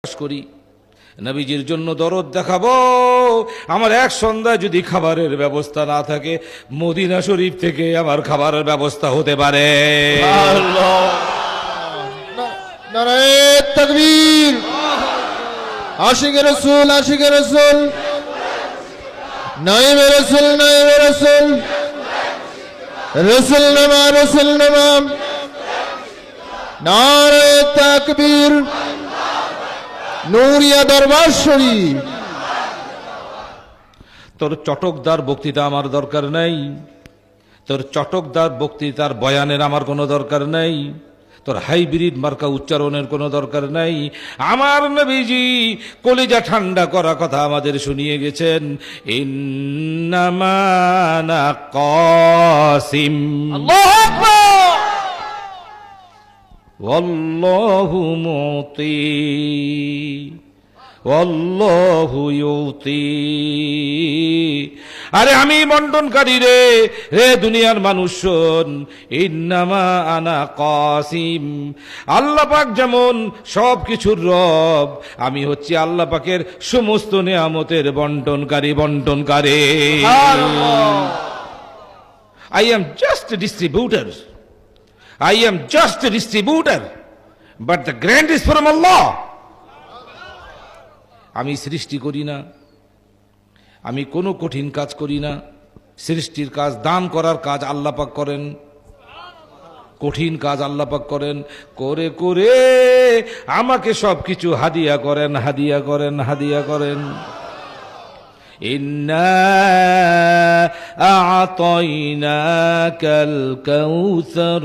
করি নবীজির জন্য দরদ দেখাবো। আমার এক সন্ধ্যায় যদি খাবারের ব্যবস্থা না থাকে, মদিনা শরীফ থেকে আমার খাবারের ব্যবস্থা হতে পারে। নারায়ে তাকবীর। আশিকে রাসূল, আশিকে রাসূল, নাইবে রাসূল, নাইবে রাসূল, রাসূল নামা, রাসূল নামা। নারায়ে তাকবীর। নূরিয়া দরবার শরীফ। তোর চটকদার বক্তৃতা আমার দরকার নাই, তোর চটকদার বক্তৃতার বয়ানের আমার কোনো দরকার নাই, তোর হাইব্রিড মার্কা উচ্চারণের কোনো দরকার নাই। আমার নবীজি কলিজা ঠান্ডা করা কথা আমাদের শুনিয়ে গেছেন, ইন্নামা আনা কাসিম, আল্লাহু আকবার, ওয়াল্লাহু মুতি ওয়াল্লাহু ইউতি। আরে আমি বন্টনকারী রে, রে দুনিয়ার মানুষ শোন, ইন্নামা আনা কাসিম। আল্লাহ পাক যেমন সব কিছুর রব, আমি হচ্ছি আল্লাহ পাকের সমস্ত নেয়ামতের বন্টনকারী, বন্টনকারী। I am just a distributor. I am just a distributor, but the grant is from Allah. আমি সৃষ্টি করি না, আমি কোনো কঠিন কাজ করি না। সৃষ্টির কাজ, দান করার কাজ আল্লাহ পাক করেন, কঠিন কাজ আল্লাহ পাক করেন। করে করে আমাকে সবকিছু হাদিয়া করেন, হাদিয়া করেন, হাদিয়া করেন। ইন্না আ'তাইনাকাল কাউসার